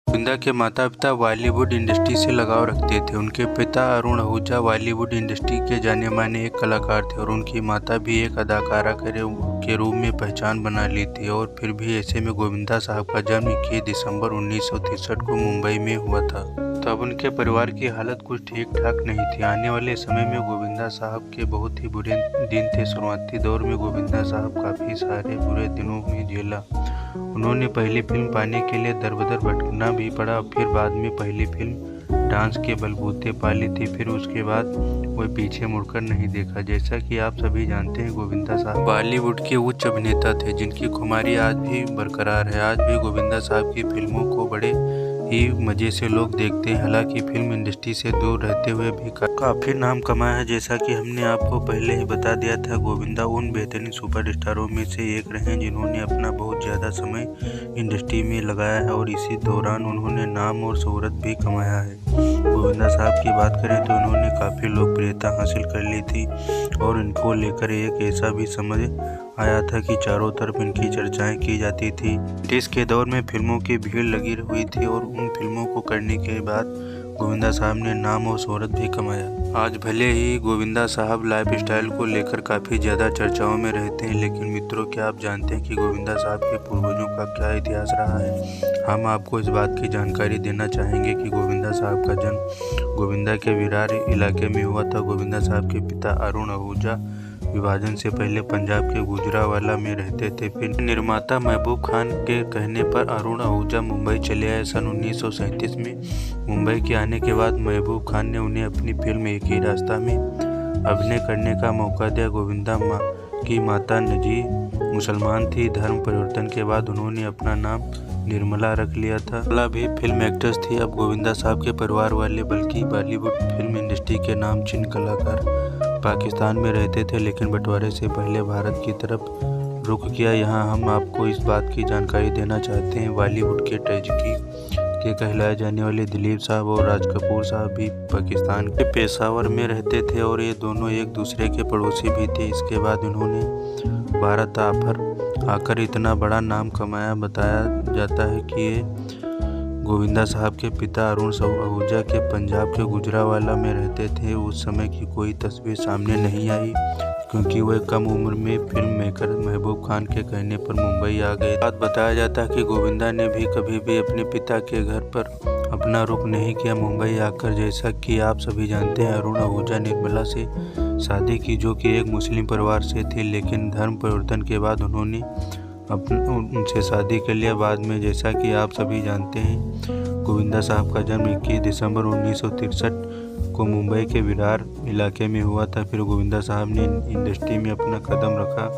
गोविंदा के माता पिता बॉलीवुड इंडस्ट्री से लगाव रखते थे। उनके पिता अरुण आहूजा बॉलीवुड इंडस्ट्री के जाने माने एक कलाकार थे और उनकी माता भी एक अदाकारा के रूप में पहचान बना ली थी। और फिर भी ऐसे में गोविंदा साहब का जन्म 21 दिसंबर 1963 को मुंबई में हुआ था। तब उनके परिवार की हालत कुछ ठीक ठाक नहीं थी। आने वाले समय में गोविंदा साहब के बहुत ही बुरे दिन थे। शुरुआती दौर में गोविंदा साहब काफ़ी सारे बुरे दिनों में झेला। उन्होंने पहली फिल्म पाने के लिए दर बदर भटकना भी पड़ा। फिर बाद में पहली फिल्म डांस के बलबूते पा ली थी। फिर उसके बाद वो पीछे मुड़कर नहीं देखा। जैसा कि आप सभी जानते हैं, गोविंदा साहब बॉलीवुड के उच्च अभिनेता थे जिनकी खुमारी आज भी बरकरार है। आज भी गोविंदा साहब की फिल्मों को बड़े ही मज़े से लोग देखते हैं। हालांकि फिल्म इंडस्ट्री से दूर रहते हुए भी काफ़ी नाम कमाया है। जैसा कि हमने आपको पहले ही बता दिया था, गोविंदा उन बेहतरीन सुपरस्टारों में से एक रहे हैं जिन्होंने अपना बहुत ज़्यादा समय इंडस्ट्री में लगाया है और इसी दौरान उन्होंने नाम और शोहरत भी कमाया है। गोविंदा साहब की बात करें तो उन्होंने काफ़ी लोकप्रियता हासिल कर ली थी और इनको लेकर एक ऐसा भी समझ आया था कि चारों तरफ इनकी चर्चाएं की जाती थी। ब्रिटिश के दौर में फिल्मों की भीड़ लगी हुई थी और उन फिल्मों को करने के बाद गोविंदा साहब ने नाम और शोहरत भी कमाया। आज भले ही गोविंदा साहब लाइफस्टाइल को लेकर काफ़ी ज़्यादा चर्चाओं में रहते हैं, लेकिन मित्रों, क्या आप जानते हैं कि गोविंदा साहब के पूर्वजों का क्या इतिहास रहा है? हम आपको इस बात की जानकारी देना चाहेंगे कि गोविंदा साहब का जन्म गोविंदा के विरार इलाके में हुआ था। गोविंदा साहब के पिता अरुण आहूजा विभाजन से पहले पंजाब के गुजरावाला में रहते थे। फिर निर्माता महबूब खान के कहने पर अरुण आहूजा मुंबई चले आए। सन 1937 में मुंबई के आने के बाद महबूब खान ने उन्हें अपनी फिल्म एक ही रास्ता में अभिनय करने का मौका दिया। गोविंदा की माता नजी मुसलमान थी। धर्म परिवर्तन के बाद उन्होंने अपना नाम निर्मला रख लिया था। निर्मला भी फिल्म एक्ट्रेस थी। अब गोविंदा साहब के परिवार वाले बल्कि बॉलीवुड फिल्म इंडस्ट्री के नामचीन कलाकार पाकिस्तान में रहते थे, लेकिन बंटवारे से पहले भारत की तरफ रुख किया। यहाँ हम आपको इस बात की जानकारी देना चाहते हैं, बॉलीवुड के ट्रेजिकी के कहलाए जाने वाले दिलीप साहब और राज कपूर साहब भी पाकिस्तान के पेशावर में रहते थे और ये दोनों एक दूसरे के पड़ोसी भी थे। इसके बाद उन्होंने भारत आकर इतना बड़ा नाम कमाया। बताया जाता है कि ये गोविंदा साहब के पिता अरुण आहूजा के पंजाब के गुजरावाला में रहते थे। उस समय की कोई तस्वीर सामने नहीं आई क्योंकि वह कम उम्र में फिल्म मेकर महबूब खान के कहने पर मुंबई आ गए। बात बताया जाता है कि गोविंदा ने भी कभी भी अपने पिता के घर पर अपना रुख नहीं किया मुंबई आकर। जैसा कि आप सभी जानते हैं, अरुण आहूजा निर्मला से शादी की जो कि एक मुस्लिम परिवार से थी, लेकिन धर्म परिवर्तन के बाद उन्होंने उनसे शादी कर लिया। बाद में, जैसा कि आप सभी जानते हैं, गोविंदा साहब का जन्म 21 दिसंबर 1963 को मुंबई के विरार इलाके में हुआ था। फिर गोविंदा साहब ने इंडस्ट्री में अपना कदम रखा।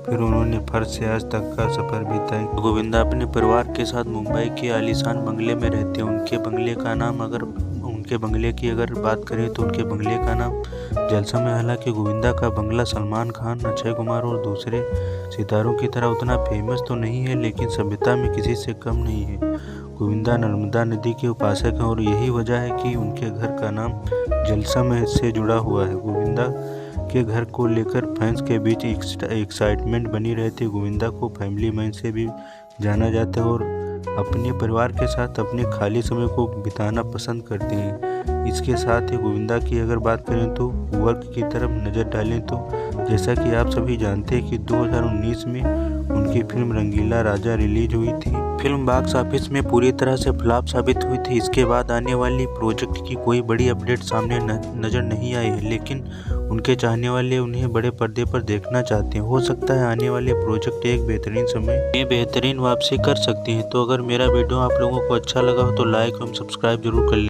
फिर उन्होंने फर्स्ट से आज तक का सफ़र बिताया। गोविंदा अपने परिवार के साथ मुंबई के आलीशान बंगले में रहते हैं। उनके बंगले की अगर बात करें तो उनके बंगले का नाम जलसम है। हालांकि गोविंदा का बंगला सलमान खान, अक्षय कुमार और दूसरे सितारों की तरह उतना फेमस तो नहीं है, लेकिन सभ्यता में किसी से कम नहीं है। गोविंदा नर्मदा नदी के उपासक हैं और यही वजह है कि उनके घर का नाम जलसम से जुड़ा हुआ है। गोविंदा के घर को लेकर फैंस के बीच एक्साइटमेंट बनी रहती है। गोविंदा को फैमिली मैन से भी जाना जाता है और अपने परिवार के साथ अपने खाली समय को बिताना पसंद करते हैं। इसके साथ ही गोविंदा की अगर बात करें तो वर्क की तरफ नज़र डालें तो जैसा कि आप सभी जानते हैं कि 2019 में उनकी फिल्म रंगीला राजा रिलीज हुई थी। फिल्म बॉक्स ऑफिस में पूरी तरह से फ्लॉप साबित हुई थी। इसके बाद आने वाली प्रोजेक्ट की कोई बड़ी अपडेट सामने नज़र नहीं आई है, लेकिन उनके चाहने वाले उन्हें बड़े पर्दे पर देखना चाहते हैं। हो सकता है आने वाले प्रोजेक्ट एक बेहतरीन समय में बेहतरीन वापसी कर सकती हैं। तो अगर मेरा वीडियो आप लोगों को अच्छा लगा हो तो लाइक और सब्सक्राइब जरूर कर लें।